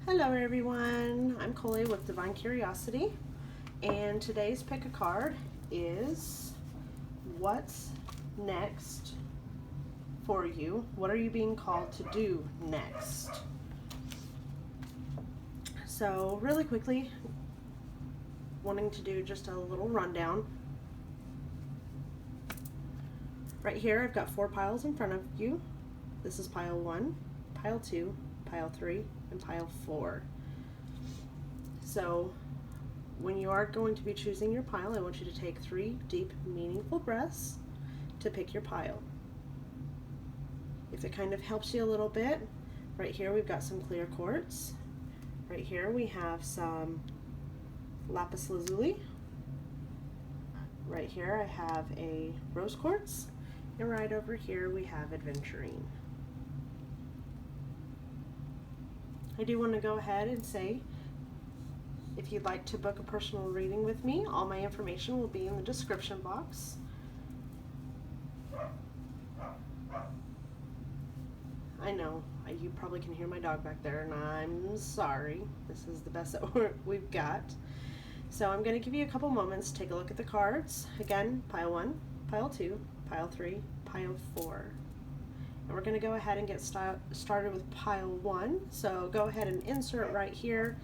Hello everyone, I'm Coley with Divinecuriosity, and today's pick a card is what's next for you? What are you being called to do next? So really quickly, wanting to do just a little rundown. Right here I've got 4 piles in front of you. This is pile 1, pile 2, pile 3, and pile 4. So when you are going to be choosing your pile, I want you to take 3 deep, meaningful breaths to pick your pile. If it kind of helps you a little bit, right here we've got some clear quartz. Right here we have some lapis lazuli. Right here I have a rose quartz. And right over here we have aventurine. I do want to go ahead and say, if you'd like to book a personal reading with me, all my information will be in the description box. I know, you probably can hear my dog back there, and I'm sorry. This is the best that we've got. So I'm going to give you a couple moments to take a look at the cards. Again, pile 1, pile 2, pile 3, pile 4. And we're going to go ahead and get started with pile 1. So go ahead and insert right here.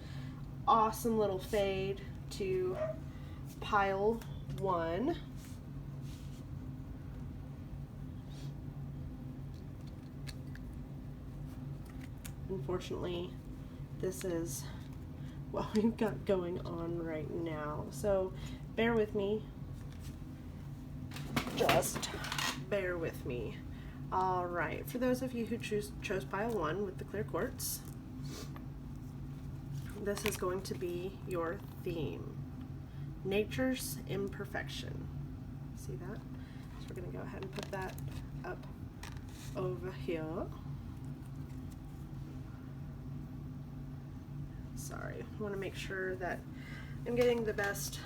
Awesome little fade to pile 1. Unfortunately, this is what we've got going on right now. So bear with me. Just bear with me. All right, for those of you who chose pile 1 with the clear quartz, this is going to be your theme, nature's imperfection. See that? So we're going to go ahead and put that up over here. Sorry, I want to make sure that I'm getting the best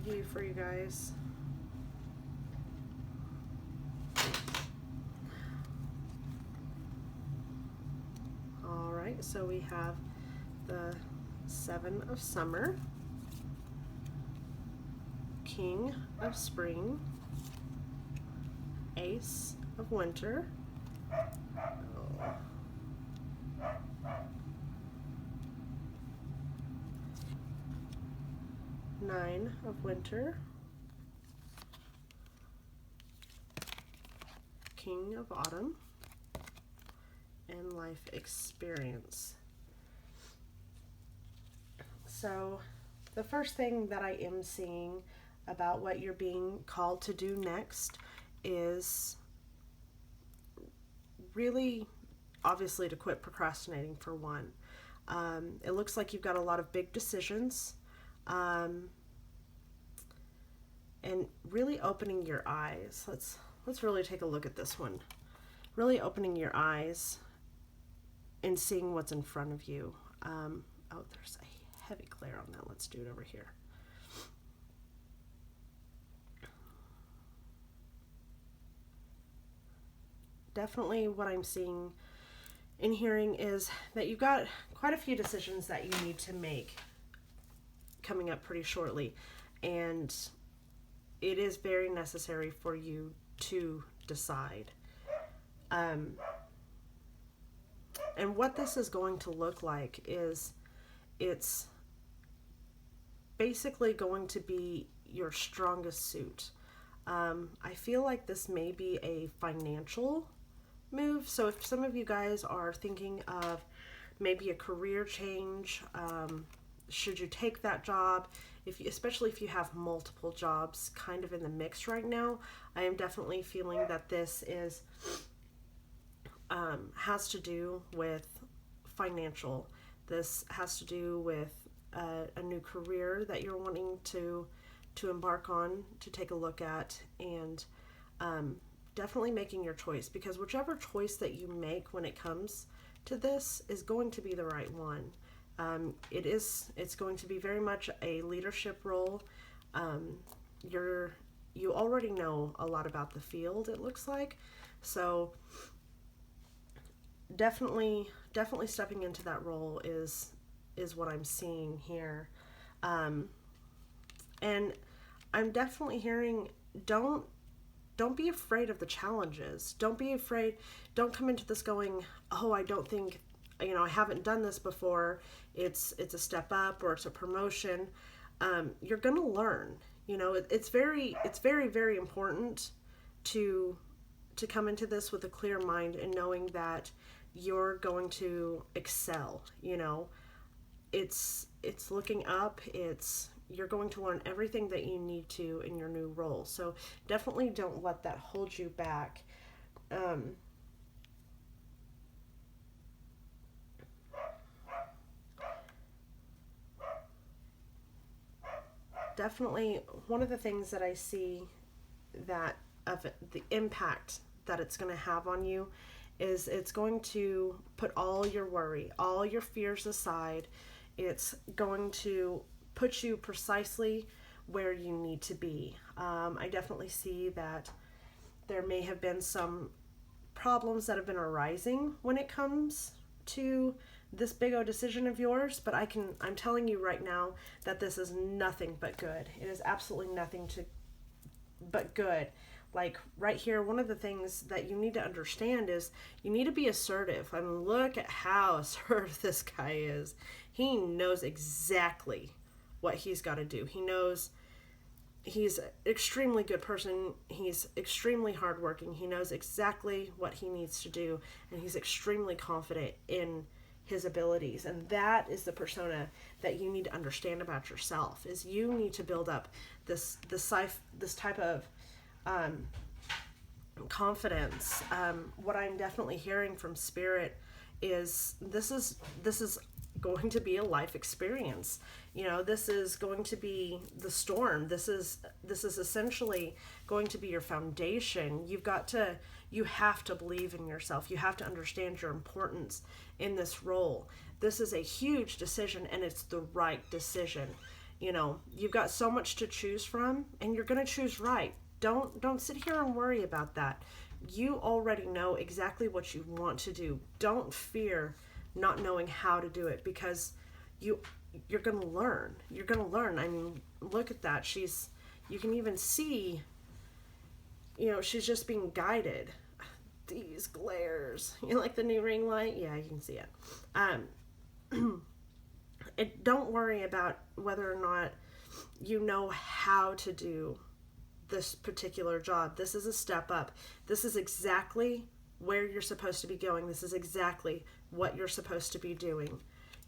view for you guys. Alright, so we have the 7 of summer, king of spring, ace of winter, 9 of winter, king of autumn, and life experience. So the first thing that I am seeing about what you're being called to do next is really obviously to quit procrastinating, for one. It looks like you've got a lot of big decisions, and really opening your eyes. Let's really take a look at this one. Really opening your eyes and seeing what's in front of you. Oh, there's a heavy glare on that. Let's do it over here. Definitely what I'm seeing and hearing is that you've got quite a few decisions that you need to make coming up pretty shortly, and it is very necessary for you to decide. And what this is going to look like is it's basically going to be your strongest suit. I feel like this may be a financial move. So if some of you guys are thinking of maybe a career change, should you take that job, especially if you have multiple jobs kind of in the mix right now, I am definitely feeling that this is has to do with financial. This has to do with a new career that you're wanting to embark on, to take a look at, and definitely making your choice, because whichever choice that you make when it comes to this is going to be the right one. It's going to be very much a leadership role. You already know a lot about the field, it looks like, so definitely definitely stepping into that role is what I'm seeing here. And I'm definitely hearing, don't be afraid of the challenges. Don't be afraid. Don't come into this going, oh, I don't think, I haven't done this before. It's a step up or it's a promotion. You're going to learn. It's very, very important to come into this with a clear mind and knowing that you're going to excel. It's looking up. You're going to learn everything that you need to in your new role. So definitely don't let that hold you back. Definitely one of the things that I see that of the impact that it's going to have on you is it's going to put all your worry, all your fears aside. It's going to put you precisely where you need to be. I definitely see that there may have been some problems that have been arising when it comes to this big O decision of yours, but I'm telling you right now that this is nothing but good. It is absolutely nothing but good. Like right here, one of the things that you need to understand is you need to be assertive. I mean, look at how assertive this guy is. He knows exactly what he's got to do. He knows he's an extremely good person. He's extremely hardworking. He knows exactly what he needs to do, and he's extremely confident in his abilities. And that is the persona that you need to understand about yourself. Is you need to build up this type of confidence. What I'm definitely hearing from Spirit is this is going to be a life experience. This is going to be the storm. This is essentially going to be your foundation. You have to believe in yourself. You have to understand your importance in this role. This is a huge decision, and it's the right decision. You've got so much to choose from, and you're going to choose right. Don't sit here and worry about that. You already know exactly what you want to do. Don't fear not knowing how to do it, because you're going to learn. You're going to learn. I mean, look at that. You can even see, she's just being guided. These glares. You like the new ring light? Yeah, you can see it. Don't worry about whether or not you know how to do this particular job. This is a step up. This is exactly where you're supposed to be going. This is exactly what you're supposed to be doing.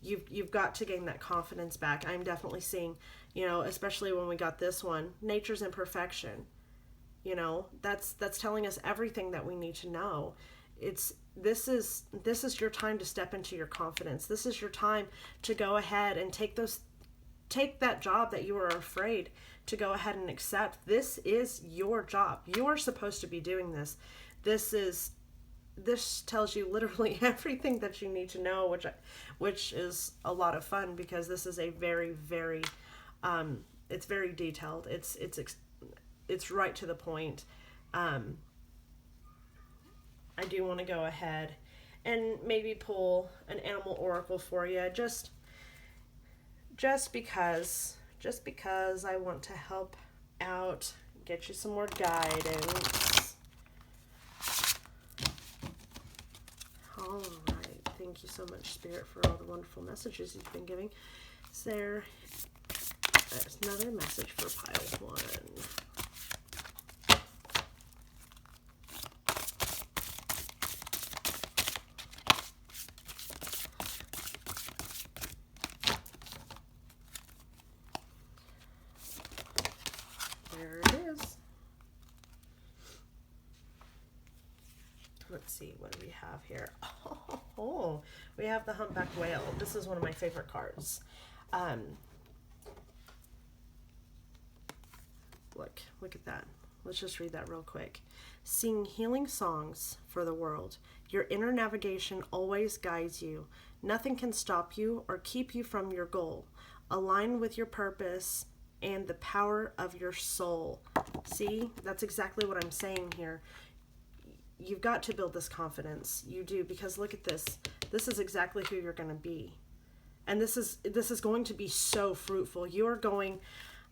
You've got to gain that confidence back. I'm definitely seeing, especially when we got this one, nature's imperfection. That's telling us everything that we need to know. This is your time to step into your confidence. This is your time to go ahead and take that job that you were afraid to go ahead and accept. This is your job. You're supposed to be doing this. This tells you literally everything that you need to know, which is a lot of fun, because this is a very, very, it's very detailed. It's right to the point. I do want to go ahead and maybe pull an animal oracle for you, just because I want to help out, get you some more guidance. All right. Thank you so much, Spirit, for all the wonderful messages you've been giving. There's another message for pile 1. There it is. Let's see, what do we have here? Oh, we have the humpback whale. This is one of my favorite cards. Look at that. Let's just read that real quick. Sing healing songs for the world. Your inner navigation always guides you. Nothing can stop you or keep you from your goal. Align with your purpose and the power of your soul. See, that's exactly what I'm saying here. you've got to build this confidence. You do, because look at this. This is exactly who you're going to be. And this is going to be so fruitful. You're going,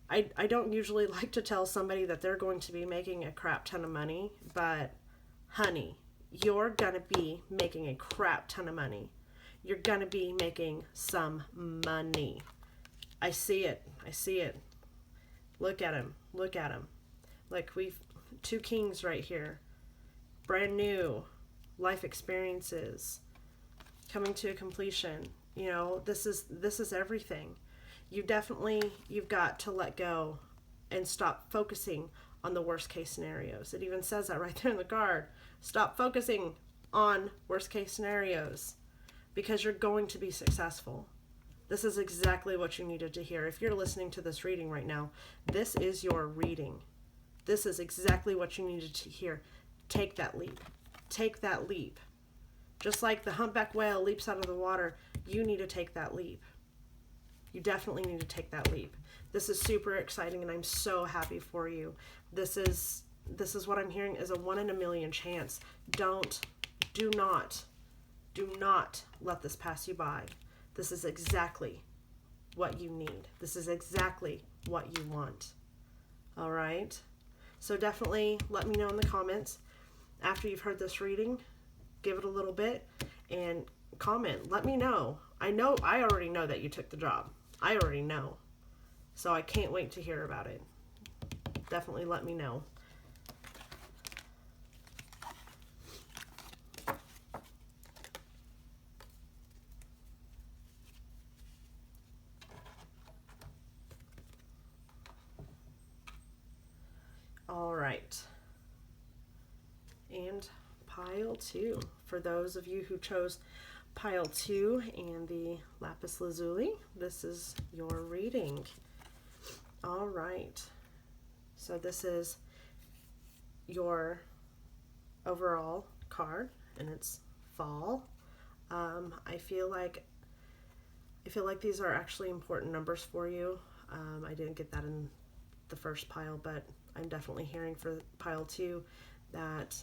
I don't usually like to tell somebody that they're going to be making a crap ton of money, but honey, you're going to be making a crap ton of money. You're going to be making some money. I see it. I see it. Look at him. Look at him. Like, we've two kings right here. Brand new life experiences coming to a completion. You know, this is everything. You've got to let go and stop focusing on the worst case scenarios. It even says that right there in the card. Stop focusing on worst case scenarios, because you're going to be successful. This is exactly what you needed to hear. If you're listening to this reading right now, this is your reading. This is exactly what you needed to hear. Take that leap. Take that leap. Just like the humpback whale leaps out of the water, you need to take that leap. You definitely need to take that leap. This is super exciting, and I'm so happy for you. This is what I'm hearing is a 1 in a million chance. Do not let this pass you by. This is exactly what you need. This is exactly what you want. All right? So definitely let me know in the comments after you've heard this reading. Give it a little bit and comment. Let me know. I already know that you took the job. I already know. So I can't wait to hear about it. Definitely let me know. All right. And pile 2. For those of you who chose pile 2 and the lapis lazuli, this is your reading. All right. So this is your overall card, and it's fall. I feel like these are actually important numbers for you. I didn't get that in the first pile, but I'm definitely hearing for pile 2 that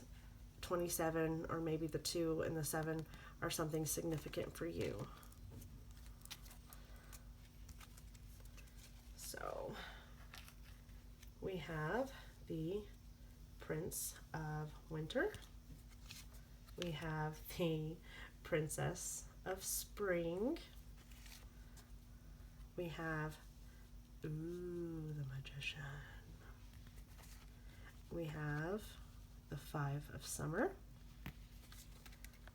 27, or maybe the 2 and the 7, are something significant for you. So we have the Prince of Winter. We have the Princess of Spring. We have, the Magician. We have the 5 of Summer.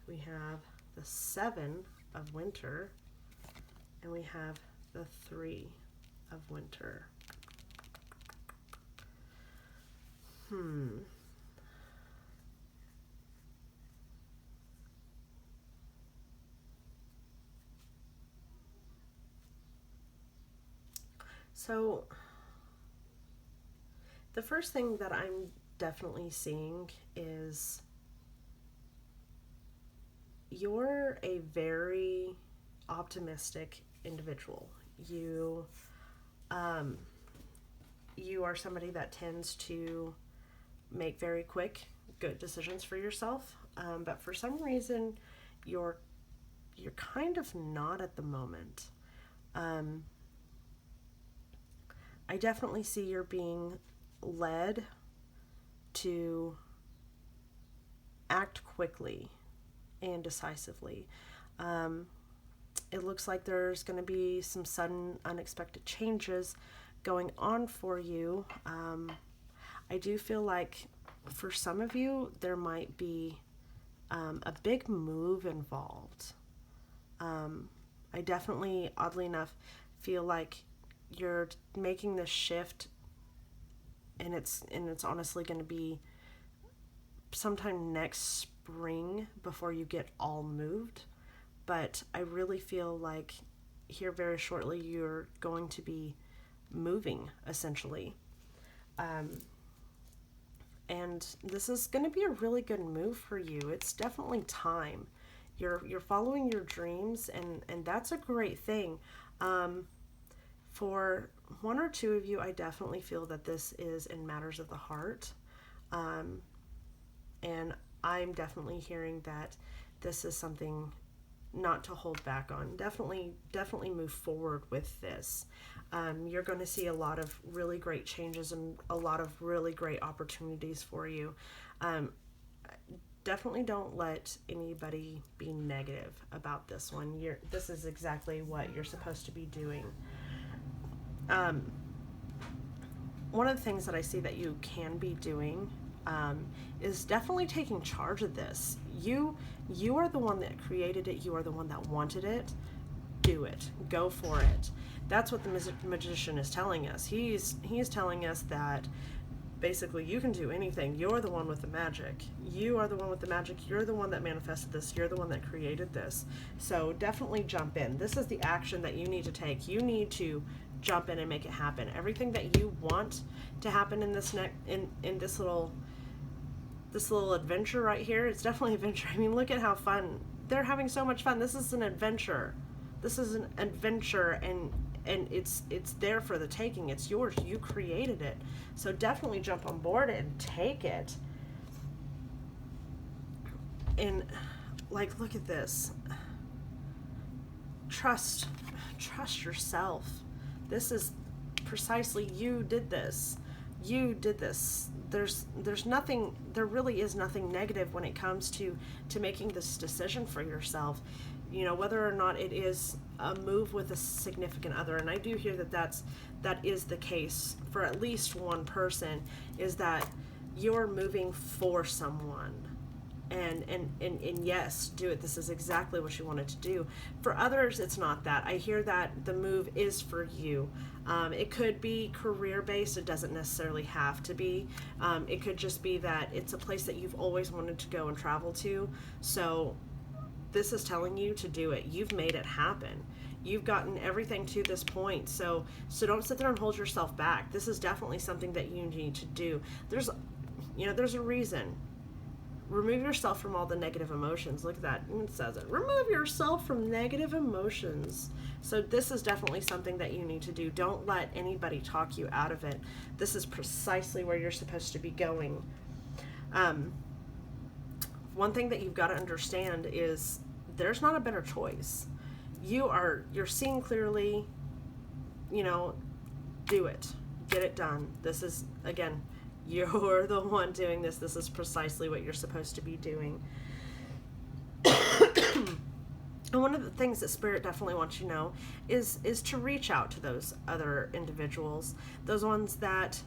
We have the 7 of Winter. And we have the 3 of Winter. So the first thing that I'm definitely seeing is you're a very optimistic individual. You are somebody that tends to make very quick, good decisions for yourself. But for some reason, you're kind of not at the moment. I definitely see you're being led to act quickly and decisively. It looks like there's going to be some sudden, unexpected changes going on for you. I do feel like for some of you, there might be a big move involved. I definitely, oddly enough, feel like you're making this shift, and it's honestly going to be sometime next spring before you get all moved. But I really feel like here very shortly you're going to be moving, essentially. And this is going to be a really good move for you. It's definitely time. You're following your dreams, and that's a great thing. For one or two of you, I definitely feel that this is in matters of the heart. And I'm definitely hearing that this is something not to hold back on. Definitely move forward with this. You're going to see a lot of really great changes and a lot of really great opportunities for you. Definitely don't let anybody be negative about this one. This is exactly what you're supposed to be doing. One of the things that I see that you can be doing is definitely taking charge of this. You are the one that created it. You are the one that wanted it. Do it. Go for it. That's what the magician is telling us. He's telling us that basically you can do anything. You're the one with the magic. You are the one with the magic. You're the one that manifested this. You're the one that created this. So definitely jump in. This is the action that you need to take. You need to jump in and make it happen. Everything that you want to happen in this this little adventure right here, it's definitely an adventure. I mean, look at how fun. They're having so much fun. This is an adventure. This is an adventure, and it's there for the taking. It's yours. You created it. So definitely jump on board and take it. And like, look at this. Trust yourself. This is precisely, you did this. You did this. There's nothing, there really is nothing negative when it comes to making this decision for yourself. You know, whether or not it is a move with a significant other, and I do hear that is the case for at least one person, is that you're moving for someone. And yes, do it. This is exactly what you wanted to do. For others, it's not that. I hear that the move is for you. It could be career-based. It doesn't necessarily have to be. It could just be that it's a place that you've always wanted to go and travel to. So this is telling you to do it. You've made it happen. You've gotten everything to this point. So don't sit there and hold yourself back. This is definitely something that you need to do. There's a reason. Remove yourself from all the negative emotions. Look at that. It says it. Remove yourself from negative emotions. So this is definitely something that you need to do. Don't let anybody talk you out of it. This is precisely where you're supposed to be going. One thing that you've got to understand is there's not a better choice. You're seeing clearly, do it. Get it done. This is, again, you're the one doing this. This is precisely what you're supposed to be doing. And one of the things that Spirit definitely wants you to know is to reach out to those other individuals, those ones that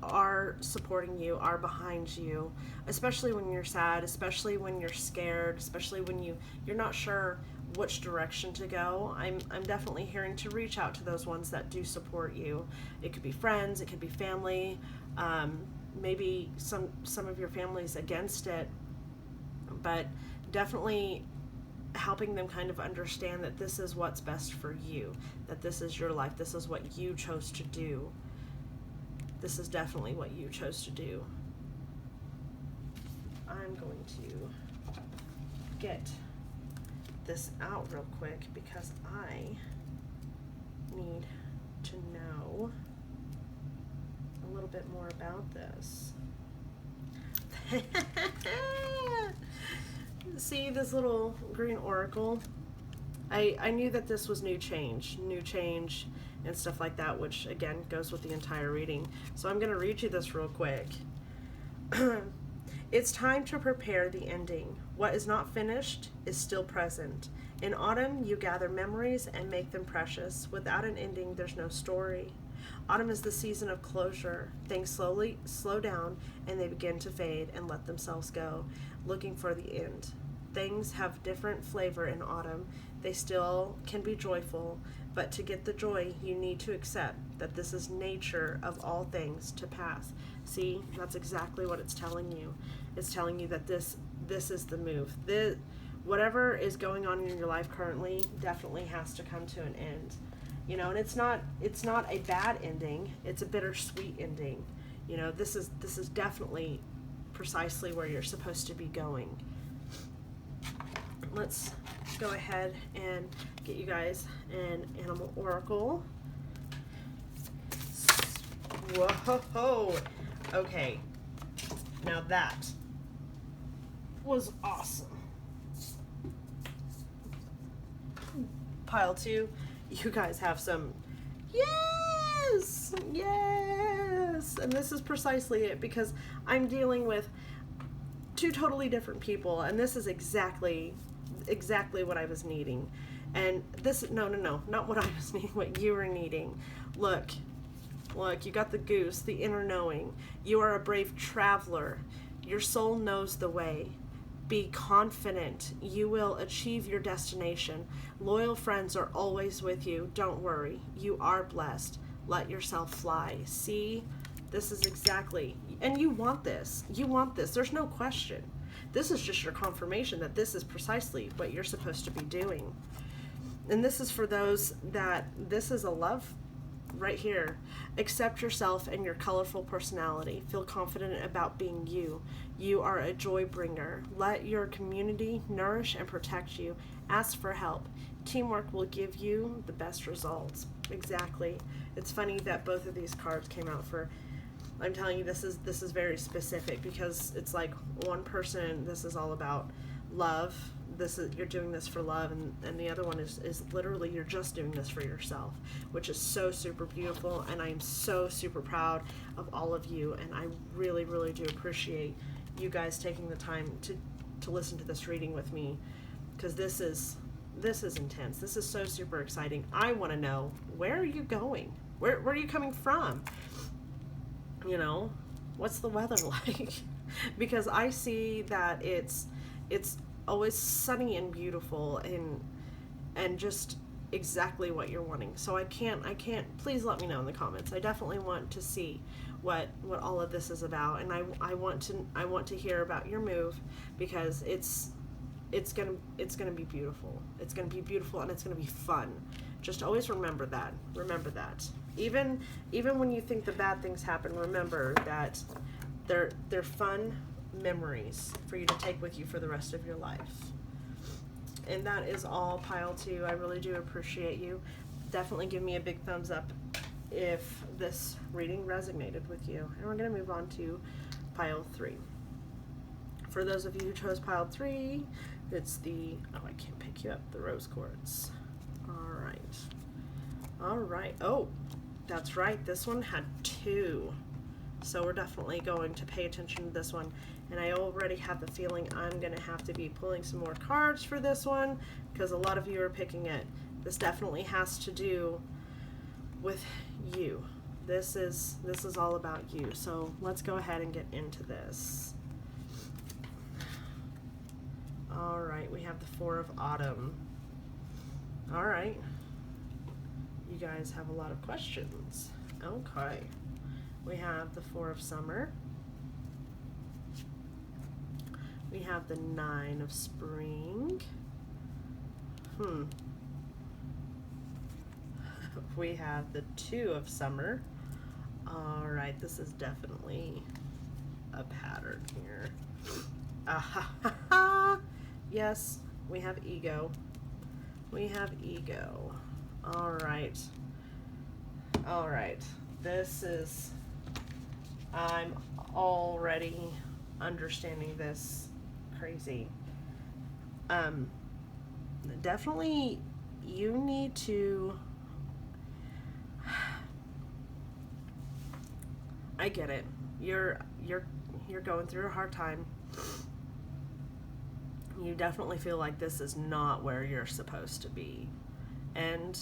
are supporting you, are behind you, especially when you're sad, especially when you're scared, especially when you're not sure which direction to go. I'm definitely hearing to reach out to those ones that do support you. It could be friends, it could be family, maybe some of your family's against it, but definitely helping them kind of understand that this is what's best for you, that this is your life, this is what you chose to do. This is definitely what you chose to do. I'm going to get this out real quick because I need to know a little bit more about this. See this little green oracle? I knew that this was new change and stuff like that, which again goes with the entire reading. So I'm going to read you this real quick. It's time to prepare the ending. What is not finished is still present. In autumn, you gather memories and make them precious. Without an ending, there's no story. Autumn is the season of closure. Things slowly slow down and they begin to fade and let themselves go, looking for the end. Things have different flavor in autumn. They still can be joyful, but to get the joy, you need to accept that this is nature of all things to pass. See, that's exactly what it's telling you. It's telling you that this is the move. Whatever is going on in your life currently definitely has to come to an end. And it's not a bad ending. It's a bittersweet ending. This is definitely precisely where you're supposed to be going. Let's go ahead and get you guys an animal oracle. Whoa! Okay, now that was awesome. Pile 2, you guys have some, yes, yes, and this is precisely it, because I'm dealing with two totally different people, and this is exactly what I was needing. And this, no, not what I was needing, what you were needing. Look, you got the goose, the inner knowing. You are a brave traveler. Your soul knows the way. Be confident. You will achieve your destination. Loyal friends are always with you. Don't worry. You are blessed. Let yourself fly. See? This is exactly, and you want this. You want this. There's no question. This is just your confirmation that this is precisely what you're supposed to be doing. And this is for those that this is a love right here. Accept yourself and your colorful personality. Feel confident about being you. You are a joy bringer. Let your community nourish and protect you. Ask for help. Teamwork will give you the best results. Exactly. It's funny that both of these cards came out for, I'm telling you, this is very specific, because it's like one person, this is all about love. This is, you're doing this for love, and the other one is literally you're just doing this for yourself, which is so super beautiful, and I'm so super proud of all of you, and I really, really do appreciate you guys taking the time to listen to this reading with me, because this is intense. This is so super exciting. I want to know, where are you going? Where are you coming from? You know, what's the weather like? Because I see that it's always sunny and beautiful and just exactly what you're wanting. So I can't, please let me know in the comments. I definitely want to see what all of this is about, and I want to hear about your move, because it's gonna be beautiful. It's gonna be beautiful, and it's gonna be fun. Just always remember that. Even when you think the bad things happen, remember that they're fun memories for you to take with you for the rest of your life. And that is all, pile 2. I really do appreciate you. Definitely give me a big thumbs up if this reading resonated with you. And we're going to move on to pile 3. For those of you who chose pile 3, it's the, oh, I can't pick you up, the rose quartz. All right. Oh, that's right. This one had 2. So we're definitely going to pay attention to this one. And I already have the feeling I'm going to have to be pulling some more cards for this one, because a lot of you are picking it. This definitely has to do with you. This is all about you. So let's go ahead and get into this. All right, we have the 4 of autumn. All right. You guys have a lot of questions. Okay. We have the 4 of summer. We have the 9 of spring. We have the 2 of summer. All right, this is definitely a pattern here. Yes, we have ego. All right. This is, I'm already understanding this crazy. Definitely you need to, I get it. You're going through a hard time. You definitely feel like this is not where you're supposed to be. And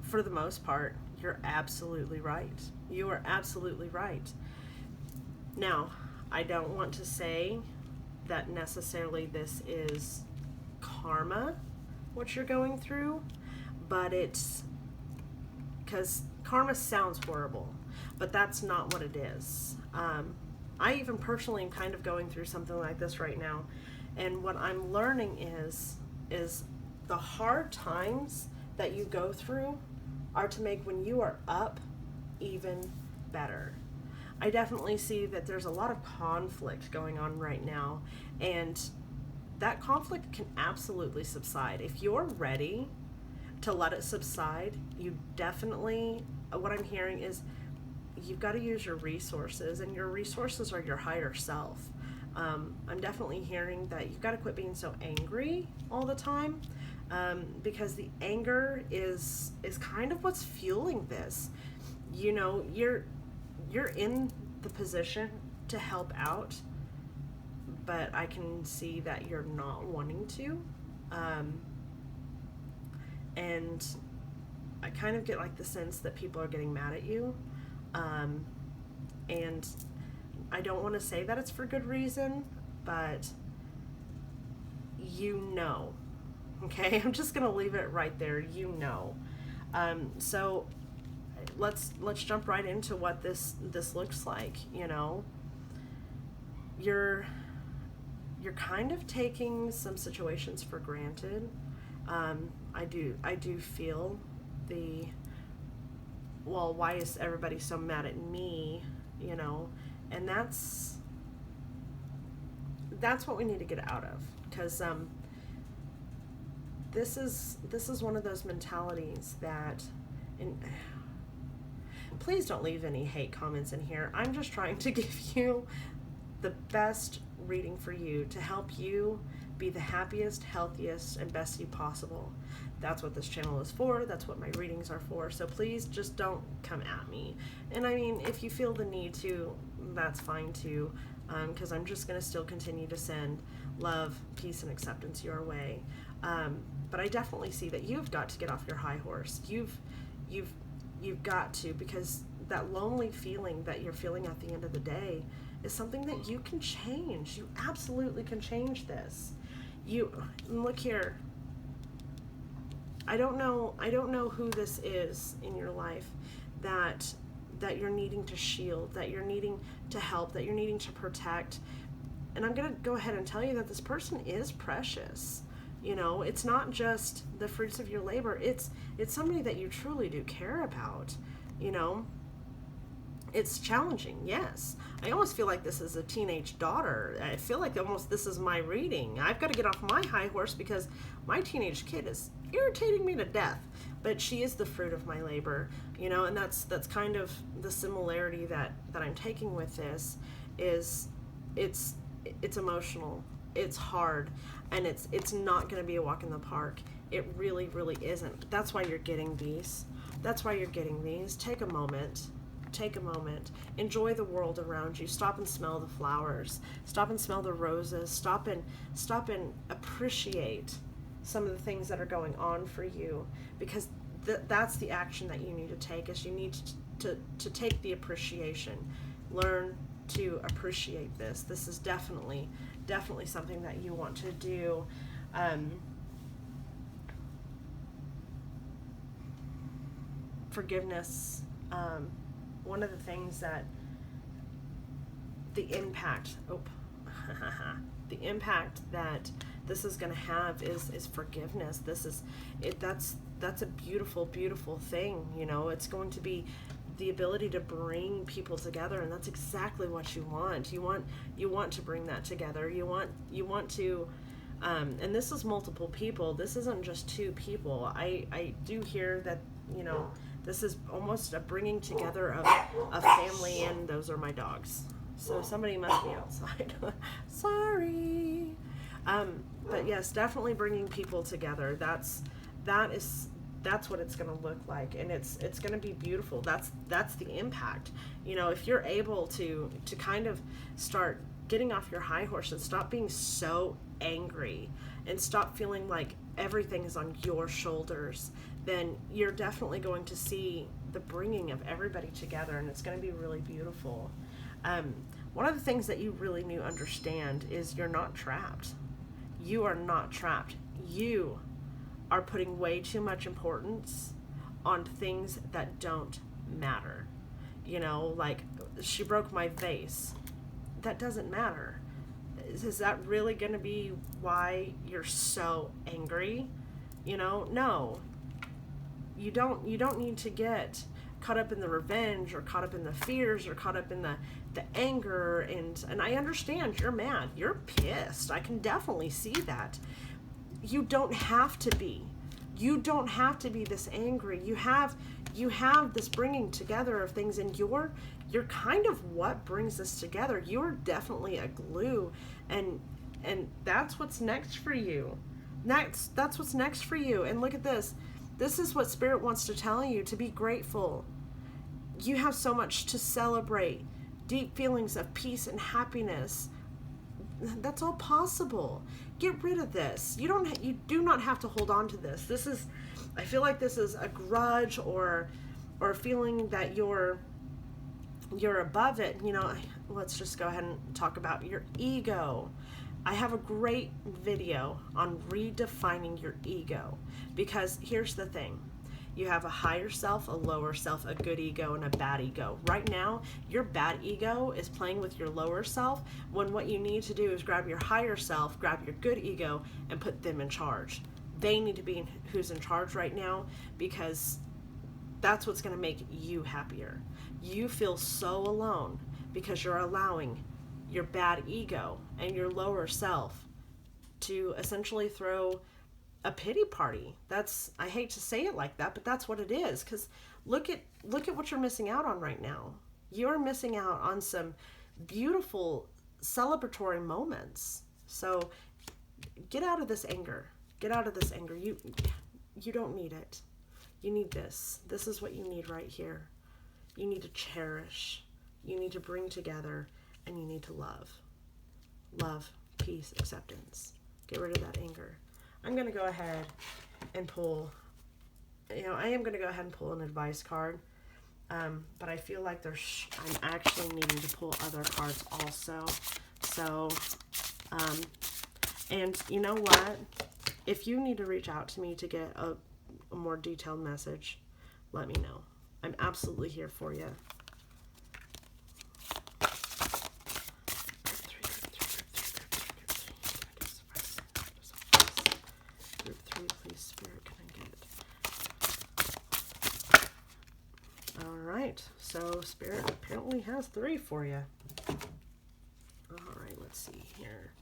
for the most part, you're absolutely right. You are absolutely right. Now, I don't want to say that necessarily this is karma, what you're going through, but it's, because karma sounds horrible, but that's not what it is. I even personally am kind of going through something like this right now, and what I'm learning is the hard times that you go through are to make when you are up even better. I definitely see that there's a lot of conflict going on right now, and that conflict can absolutely subside. If you're ready to let it subside, you definitely, what I'm hearing is you've got to use your resources, and your resources are your higher self. I'm definitely hearing that you've got to quit being so angry all the time, because the anger is kind of what's fueling this. You know, you're in the position to help out, but I can see that you're not wanting to. And I kind of get like the sense that people are getting mad at you. And I don't want to say that it's for good reason, but you know, okay? I'm just going to leave it right there. You know. So let's jump right into what this looks like. You know, you're kind of taking some situations for granted. I do feel the, well, why is everybody so mad at me? You know, and that's what we need to get out of, because this is one of those mentalities that, please don't leave any hate comments in here. I'm just trying to give you the best reading for you to help you be the happiest, healthiest, and best you possible. That's what this channel is for. That's what my readings are for. So please just don't come at me. And I mean, if you feel the need to, that's fine too, because I'm just going to still continue to send love, peace, and acceptance your way. But I definitely see that you've got to get off your high horse. You've got to, because that lonely feeling that you're feeling at the end of the day is something that you can change. You absolutely can change this. Look here. I don't know who this is in your life that you're needing to shield, that you're needing to help, that you're needing to protect. And I'm going to go ahead and tell you that this person is precious. You know, it's not just the fruits of your labor. It's somebody that you truly do care about, you know. It's challenging, yes. I almost feel like this is a teenage daughter. I feel like almost this is my reading. I've got to get off my high horse because my teenage kid is irritating me to death. But she is the fruit of my labor, you know, and that's kind of the similarity that I'm taking with this. Is it's emotional, it's hard, and it's not going to be a walk in the park. It really, really isn't. That's why you're getting these. That's why you're getting these. Take a moment. Take a moment. Enjoy the world around you. Stop and smell the flowers. Stop and smell the roses. Stop and appreciate some of the things that are going on for you, because that's the action that you need to take. Is you need to take the appreciation. Learn to appreciate this. This is definitely something that you want to do. Forgiveness. One of the things that the impact that this is going to have is forgiveness. That's a beautiful thing, you know. It's going to be the ability to bring people together, and that's exactly what you want. You want to bring that together. You want to and this is multiple people. This isn't just two people. I do hear that, you know, this is almost a bringing together of a family, and those are my dogs. So somebody must be outside. Sorry. But yes, definitely bringing people together. That's what it's going to look like, and it's going to be beautiful. That's the impact. You know, if you're able to kind of start getting off your high horse and stop being so angry and stop feeling like everything is on your shoulders, then you're definitely going to see the bringing of everybody together, and it's going to be really beautiful. One of the things that you really need to understand is you're not trapped. You are not trapped. You are putting way too much importance on things that don't matter. You know, like, she broke my vase. That doesn't matter. Is that really going to be why you're so angry? You know, no. You don't need to get caught up in the revenge, or caught up in the fears, or caught up in the anger, and I understand you're mad, you're pissed. I can definitely see that. You don't have to be. You don't have to be this angry. You have You have this bringing together of things, and you're kind of what brings this together. You're definitely a glue, and that's what's next for you. That's what's next for you. And look at this. This is what Spirit wants to tell you, to be grateful. You have so much to celebrate. Deep feelings of peace and happiness. That's all possible. Get rid of this. You do not have to hold on to this. This is, I feel like this is a grudge or feeling that you're above it. You know, let's just go ahead and talk about your ego. I have a great video on redefining your ego, because here's the thing. You have a higher self, a lower self, a good ego, and a bad ego. Right now, your bad ego is playing with your lower self, when what you need to do is grab your higher self, grab your good ego, and put them in charge. They need to be who's in charge right now, because that's what's going to make you happier. You feel so alone because you're allowing your bad ego and your lower self to essentially throw a pity party. That's, I hate to say it like that, but that's what it is. Because look at what you're missing out on right now. You're missing out on some beautiful celebratory moments. So get out of this anger. Get out of this anger. You don't need it. You need this. This is what you need right here. You need to cherish. You need to bring together, and you need to love. Love, peace, acceptance. Get rid of that anger. I'm going to go ahead and pull, I am going to go ahead and pull an advice card. But I feel like I'm actually needing to pull other cards also. So, and you know what? If you need to reach out to me to get a more detailed message, let me know. I'm absolutely here for you. Group 3, please, Spirit, can I get? All right, so Spirit apparently has 3 for you. All right, let's see here.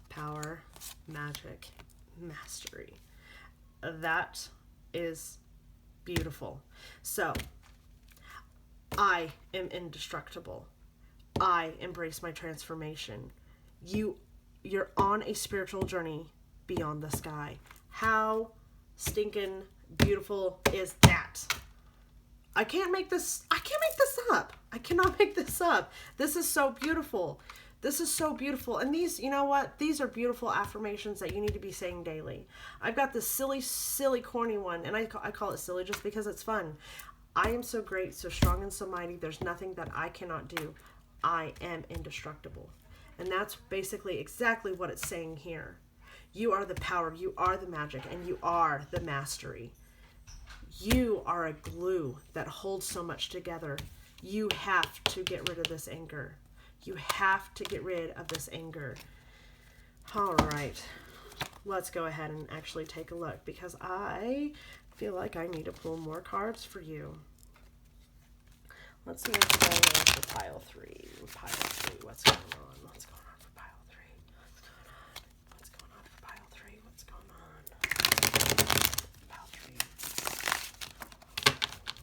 Power, magic, mastery. That is beautiful. So, I am indestructible. I embrace my transformation. You're on a spiritual journey beyond the sky. How stinking beautiful is that? I can't make this up. I cannot make this up. This is so beautiful. This is so beautiful. And these, you know what? These are beautiful affirmations that you need to be saying daily. I've got this silly, corny one, and I call it silly just because it's fun. I am so great, so strong, and so mighty. There's nothing that I cannot do. I am indestructible. And that's basically exactly what it's saying here. You are the power, you are the magic, and you are the mastery. You are a glue that holds so much together. You have to get rid of this anger. You have to get rid of this anger. All right. Let's go ahead and actually take a look, because I feel like I need to pull more cards for you. Let's see what's going on for pile 3. Pile 3, what's going on? What's going on for pile 3? What's going on? What's going on for pile 3? What's going on? Pile 3.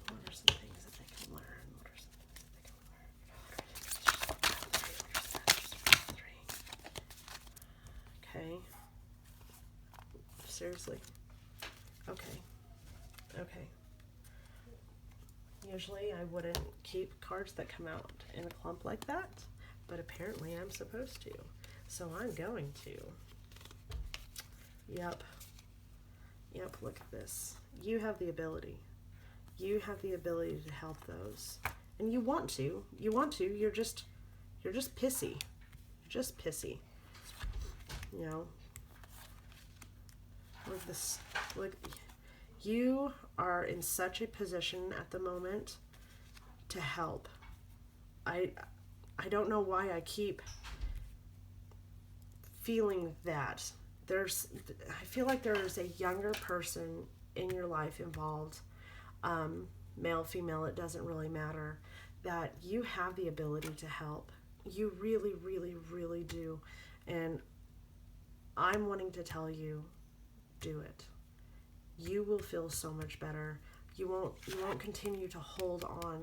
What are some things that they can learn? What are some things that they can learn? Pile 3, what is that? Just pile 3. Okay. Seriously? Okay. Okay. Usually I wouldn't keep cards that come out in a clump like that, but apparently I'm supposed to. So I'm going to. Yep, look at this. You have the ability. You have the ability to help those. And you want to. You're just pissy. You're just pissy. You know. Look this. Look. You are in such a position at the moment to help. I don't know why I keep feeling that. I feel like there is a younger person in your life involved, male, female, it doesn't really matter, that you have the ability to help. You really, really, really do. And I'm wanting to tell you, do it. You will feel so much better. You won't continue to hold on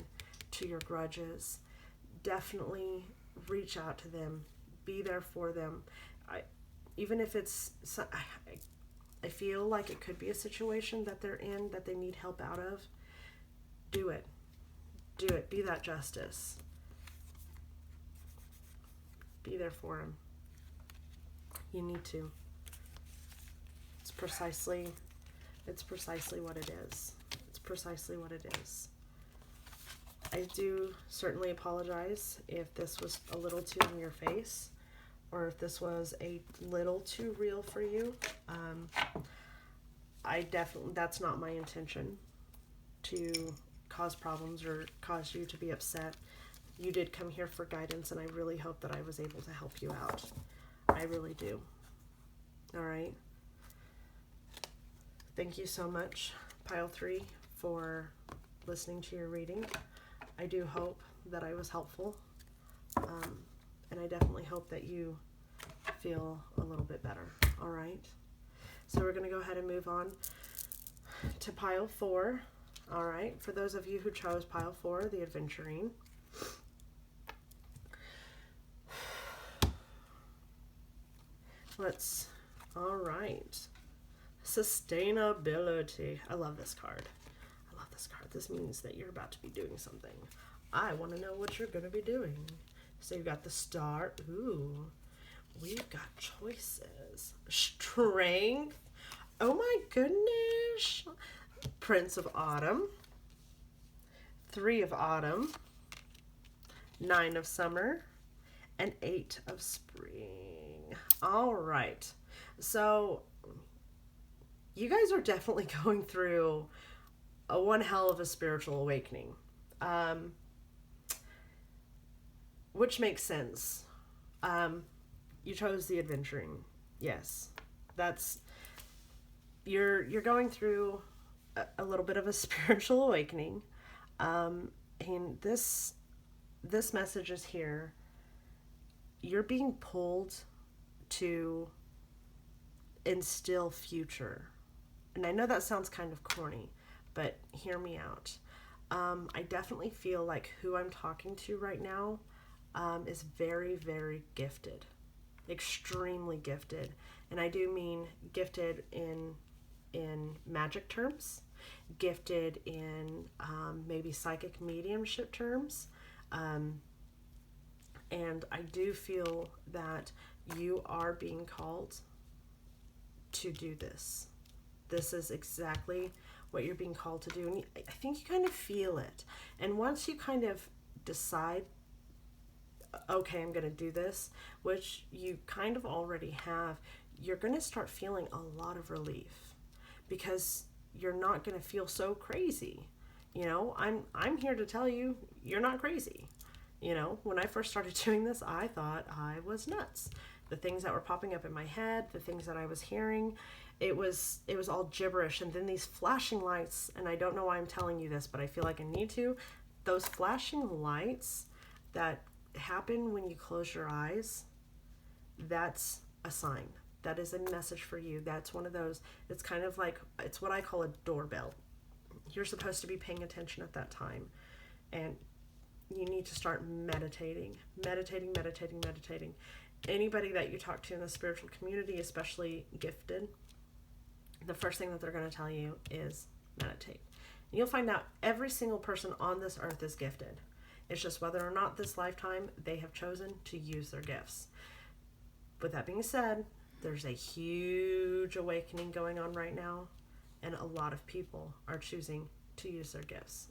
to your grudges. Definitely reach out to them. Be there for them. Even if it's, I feel like it could be a situation that they're in that they need help out of. Do it. Do it. Be that justice. Be there for them. You need to. It's precisely what it is. It's precisely what it is. I do certainly apologize if this was a little too in your face, or if this was a little too real for you. That's not my intention, to cause problems or cause you to be upset. You did come here for guidance, and I really hope that I was able to help you out. I really do. All right. Thank you so much, Pile 3, for listening to your reading. I do hope that I was helpful, and I definitely hope that you feel a little bit better. All right. So we're going to go ahead and move on to Pile 4. All right. For those of you who chose Pile 4, the aventurine. All right. Sustainability. I love this card. I love this card. This means that you're about to be doing something. I want to know what you're going to be doing. So you've got the star. Ooh. We've got choices. Strength. Oh my goodness. Prince of Autumn. 3 of Autumn. 9 of Summer. And 8 of Spring. All right. So you guys are definitely going through one hell of a spiritual awakening. Which makes sense. You chose the aventurine. Yes. You're going through a little bit of a spiritual awakening. And this message is here. You're being pulled to instill future. And I know that sounds kind of corny, but hear me out. I definitely feel like who I'm talking to right now is very, very gifted. Extremely gifted. And I do mean gifted in magic terms, gifted in maybe psychic mediumship terms. And I do feel that you are being called to do this. This is exactly what you're being called to do. And I think you kind of feel it. And once you kind of decide, okay, I'm going to do this, which you kind of already have, you're going to start feeling a lot of relief, because you're not going to feel so crazy. You know, I'm here to tell you, you're not crazy. You know, when I first started doing this, I thought I was nuts. The things that were popping up in my head, the things that I was hearing, it was all gibberish. And then these flashing lights, and I don't know why I'm telling you this, but I feel like I need to. Those flashing lights that happen when you close your eyes, that's a sign. That is a message for you. That's one of those, it's kind of like, it's what I call a doorbell. You're supposed to be paying attention at that time. And you need to start meditating. Anybody that you talk to in the spiritual community, especially gifted, the first thing that they're going to tell you is meditate. And you'll find out every single person on this earth is gifted. It's just whether or not this lifetime they have chosen to use their gifts. With that being said, there's a huge awakening going on right now, and a lot of people are choosing to use their gifts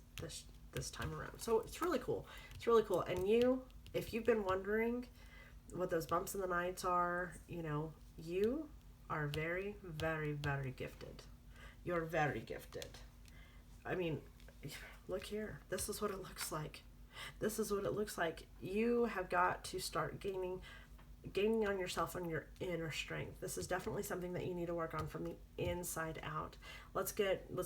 this time around. So it's really cool. It's really cool. And you, if you've been wondering what those bumps in the nights are, you know, you are very, very, very gifted. You're very gifted. I mean, look here. This is what it looks like. This is what it looks like. You have got to start gaining on yourself, on your inner strength. This is definitely something that you need to work on from the inside out. Let's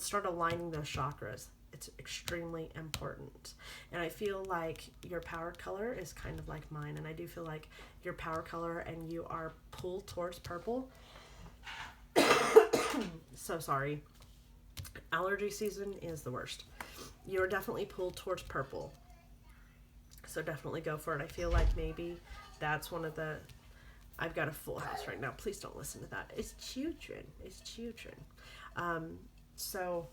start aligning those chakras. It's extremely important. And I feel like your power color is kind of like mine. And I do feel like your power color and you are pulled towards purple. So sorry. Allergy season is the worst. You're definitely pulled towards purple. So definitely go for it. I feel like maybe that's one of the... I've got a full house right now. Please don't listen to that. It's children. It's children. So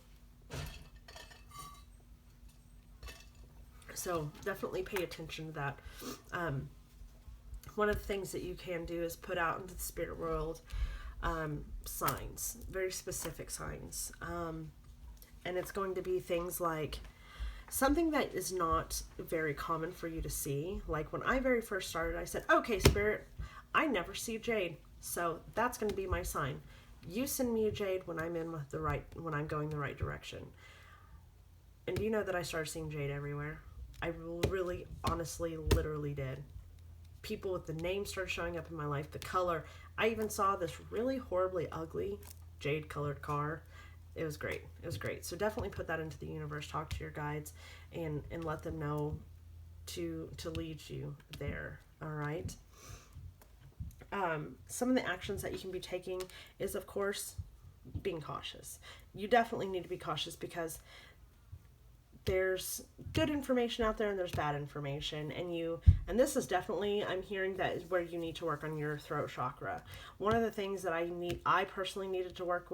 definitely pay attention to that. One of the things that you can do is put out into the spirit world signs, very specific signs. And it's going to be things like something that is not very common for you to see. Like when I very first started, I said, okay, spirit, I never see jade. So that's going to be my sign. You send me a jade when I'm when I'm going the right direction. And do you know that I started seeing jade everywhere? I really, honestly, literally did. People with the name started showing up in my life, the color. I even saw this really horribly ugly jade colored car. It was great. It was great. So definitely put that into the universe. Talk to your guides and let them know to lead you there. All right. Some of the actions that you can be taking is, of course, being cautious. You definitely need to be cautious because there's good information out there and there's bad information, and this is definitely, I'm hearing that is where you need to work on your throat chakra. One of the things that I personally needed to work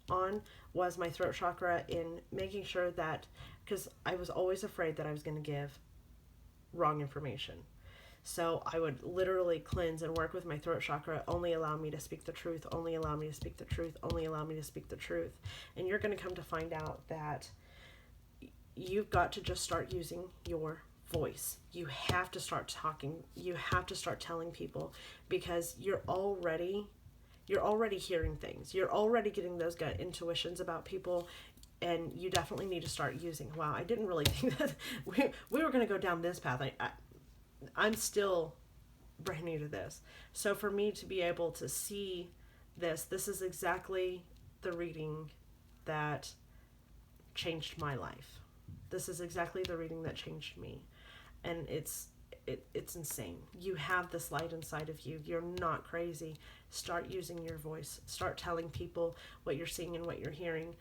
on was my throat chakra, in making sure that, because I was always afraid that I was going to give wrong information. So I would literally cleanse and work with my throat chakra. Only allow me to speak the truth. Only allow me to speak the truth. Only allow me to speak the truth. And you're going to come to find out that you've got to just start using your voice. You have to start talking. You have to start telling people, because you're already hearing things. You're already getting those gut intuitions about people, and you definitely need to start using. Wow, I didn't really think that we were going to go down this path. I'm still brand new to this. So for me to be able to see this is exactly the reading that changed my life. This is exactly the reading that changed me. And it's insane. You have this light inside of you. You're not crazy. Start using your voice. Start telling people what you're seeing and what you're hearing.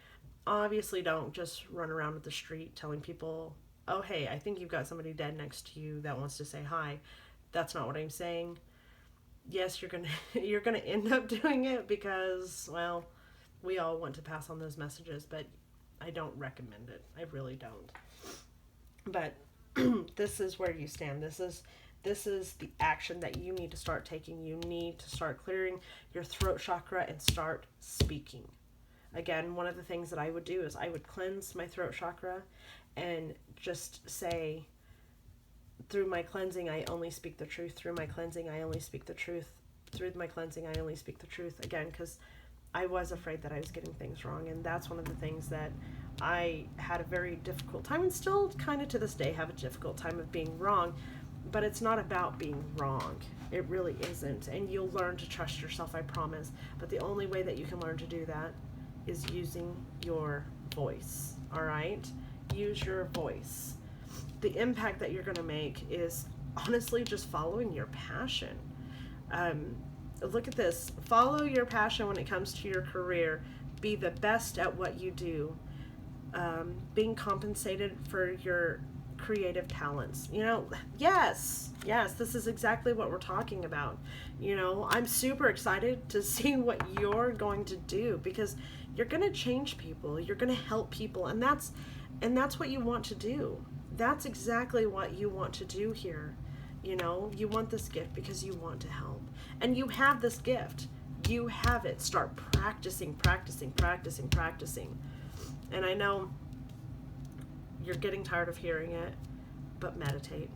Obviously, don't just run around the street telling people, oh, hey, I think you've got somebody dead next to you that wants to say hi. That's not what I'm saying. Yes, you're gonna end up doing it because, well, we all want to pass on those messages, but I don't recommend it. I really don't. But this is where you stand. This is the action that you need to start taking. You need to start clearing your throat chakra and start speaking. Again, one of the things that I would do is I would cleanse my throat chakra and just say, through my cleansing, I only speak the truth. Through my cleansing, I only speak the truth. Through my cleansing, I only speak the truth. Again, because I was afraid that I was getting things wrong. And that's one of the things that I had a very difficult time, and still kind of to this day have a difficult time of being wrong. But it's not about being wrong. It really isn't. And you'll learn to trust yourself, I promise. But the only way that you can learn to do that is using your voice. All right? Use your voice. The impact that you're going to make is honestly just following your passion. Look at this. Follow your passion when it comes to your career. Be the best at what you do. Being compensated for your creative talents. Yes, this is exactly what we're talking about. I'm super excited to see what you're going to do, because you're going to change people. You're going to help people, and that's what you want to do. That's exactly what you want to do here. You want this gift because you want to help. And you have this gift. You have it. Start practicing. And I know you're getting tired of hearing it, but meditate.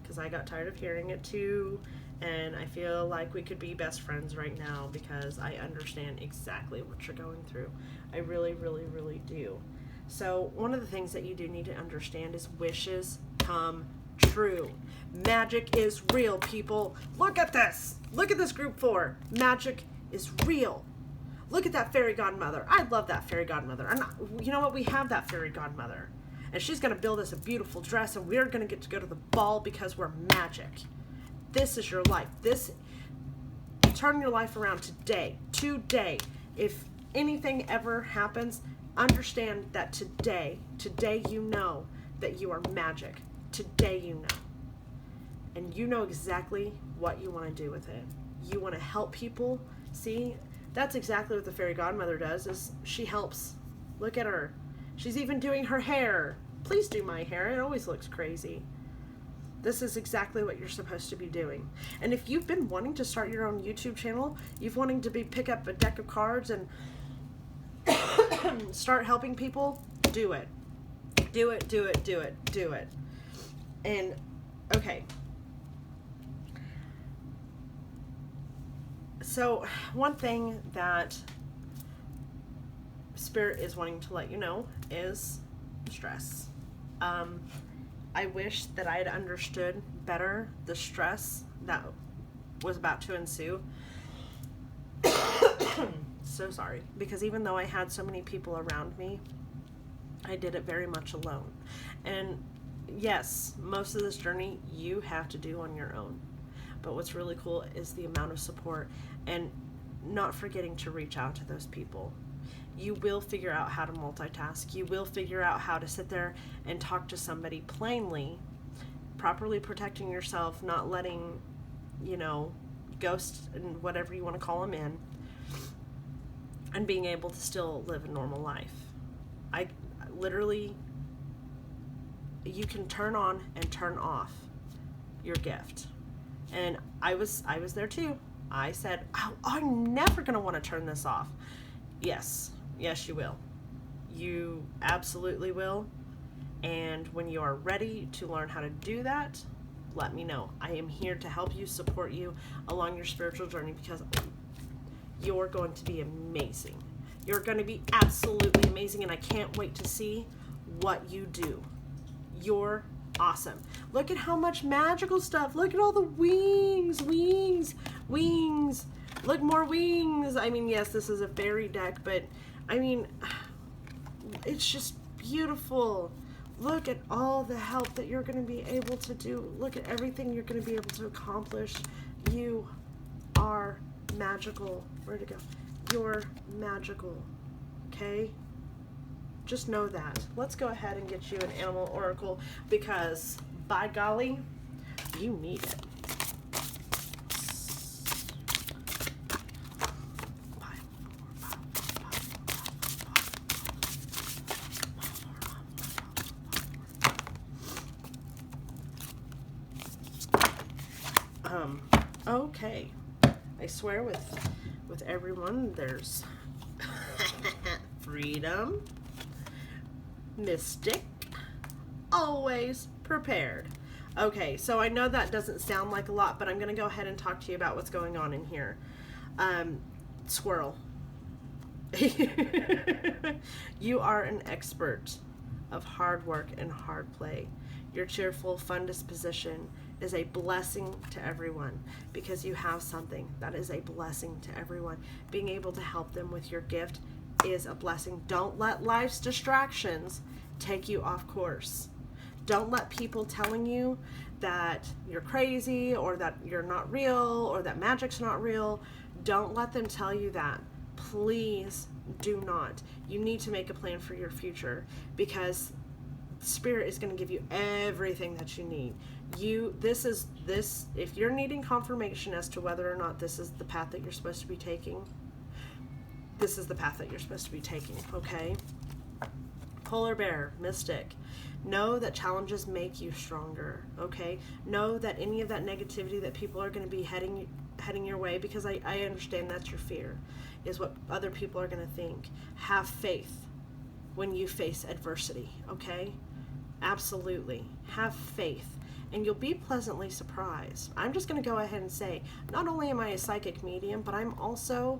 Because I got tired of hearing it too. And I feel like we could be best friends right now, because I understand exactly what you're going through. I really, really, really do. So one of the things that you do need to understand is wishes come true. Magic is real, people. Look at this. Look at this group 4. Magic is real. Look at that fairy godmother. I love that fairy godmother. And you know what? We have that fairy godmother. And she's going to build us a beautiful dress, and we're going to get to go to the ball because we're magic. This is your life. Turn your life around today. If anything ever happens, understand that today you know that you are magic. Today you know. And you know exactly what you want to do with it. You want to help people. See, that's exactly what the fairy godmother does, is she helps. Look at her. She's even doing her hair. Please do my hair. It always looks crazy. This is exactly what you're supposed to be doing. And if you've been wanting to start your own YouTube channel, you've wanting to pick up a deck of cards and start helping people, do it. Do it, do it, do it, do it. And, okay. So, one thing that Spirit is wanting to let you know is stress. I wish that I had understood better the stress that was about to ensue. So sorry. Because even though I had so many people around me, I did it very much alone. And yes, most of this journey you have to do on your own. But what's really cool is the amount of support and not forgetting to reach out to those people. You will figure out how to multitask. You will figure out how to sit there and talk to somebody plainly, properly protecting yourself, not letting, ghosts and whatever you want to call them in, and being able to still live a normal life. I literally, you can turn on and turn off your gift. And I was there too. I said, oh, I'm never going to want to turn this off. Yes, you will. You absolutely will. And when you are ready to learn how to do that, let me know. I am here to help you, support you along your spiritual journey, because you're going to be amazing. You're going to be absolutely amazing, and I can't wait to see what you do. You're awesome. Look at how much magical stuff. Look at all the wings. Look, more wings. I mean, yes, this is a fairy deck, but I mean, it's just beautiful. Look at all the help that you're going to be able to do. Look at everything you're going to be able to accomplish. You are magical. Where'd it go? You're magical. Okay? Just know that. Let's go ahead and get you an animal oracle, because by golly, you need it. Okay. I swear with everyone, there's freedom, mystic, always prepared. Okay, so I know that doesn't sound like a lot, but I'm going to go ahead and talk to you about what's going on in here. Squirrel. You are an expert of hard work and hard play. Your cheerful, fun disposition is a blessing to everyone, because you have something that is a blessing to everyone. Being able to help them with your gift is a blessing. Don't let life's distractions take you off course. Don't let people telling you that you're crazy, or that you're not real, or that magic's not real. Don't let them tell you that. Please do not. You need to make a plan for your future, because Spirit is going to give you everything that you need. If you're needing confirmation as to whether or not this is the path that you're supposed to be taking, this is the path that you're supposed to be taking, okay? Polar bear, mystic. Know that challenges make you stronger, okay? Know that any of that negativity that people are going to be heading your way, because I understand that's your fear, is what other people are going to think. Have faith when you face adversity, okay? Absolutely. Have faith, and you'll be pleasantly surprised. I'm just going to go ahead and say, not only am I a psychic medium, but I'm also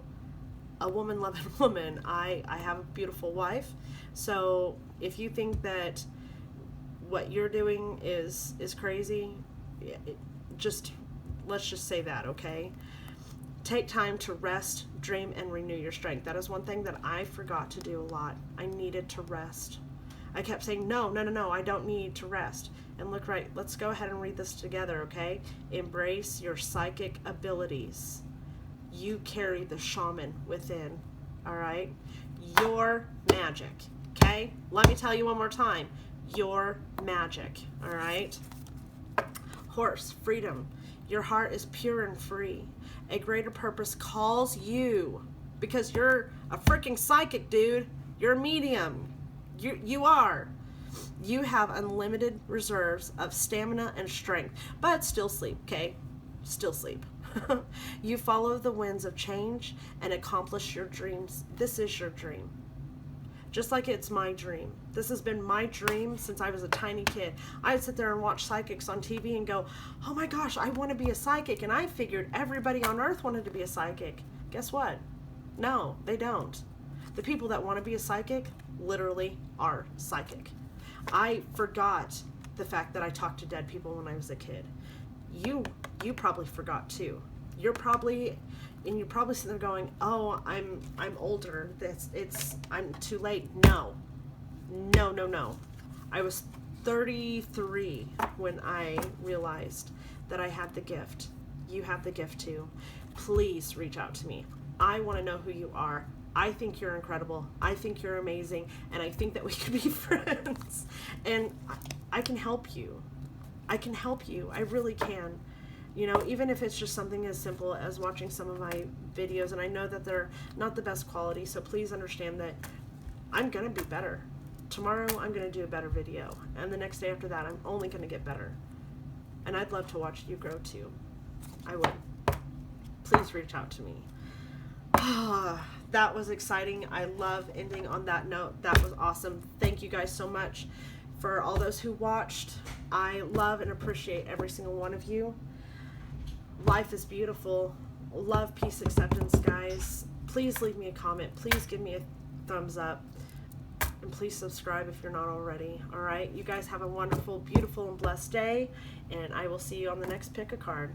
a woman-loving woman. I have a beautiful wife, so if you think that what you're doing is crazy, let's just say that, okay? Take time to rest, dream, and renew your strength. That is one thing that I forgot to do a lot. I needed to rest. I kept saying, no, I don't need to rest. And look, right, let's go ahead and read this together, okay? Embrace your psychic abilities. You carry the shaman within, all right? You're magic, okay? Let me tell you one more time. You're magic, all right? Horse, freedom. Your heart is pure and free. A greater purpose calls you because you're a freaking psychic, dude. You're a medium. You are. You have unlimited reserves of stamina and strength, but still sleep, okay? Still sleep. You follow the winds of change and accomplish your dreams. This is your dream. Just like it's my dream. This has been my dream since I was a tiny kid. I'd sit there and watch psychics on TV and go, oh my gosh, I want to be a psychic. And I figured everybody on earth wanted to be a psychic. Guess what? No, they don't. The people that want to be a psychic literally are psychic. I forgot the fact that I talked to dead people when I was a kid. You probably forgot too. You're probably sitting there going, oh, I'm older. I'm too late. No. I was 33 when I realized that I had the gift. You have the gift too. Please reach out to me. I want to know who you are. I think you're incredible. I think you're amazing. And I think that we could be friends. And I can help you. I can help you. I really can. You know, even if it's just something as simple as watching some of my videos, and I know that they're not the best quality, so please understand that I'm going to be better. Tomorrow, I'm going to do a better video, and the next day after that, I'm only going to get better. And I'd love to watch you grow too. I would. Please reach out to me. That was exciting. I love ending on that note. That was awesome. Thank you guys so much for all those who watched. I love and appreciate every single one of you. Life is beautiful. Love, peace, acceptance, guys. Please leave me a comment. Please give me a thumbs up. And please subscribe if you're not already. All right? You guys have a wonderful, beautiful, and blessed day. And I will see you on the next pick a card.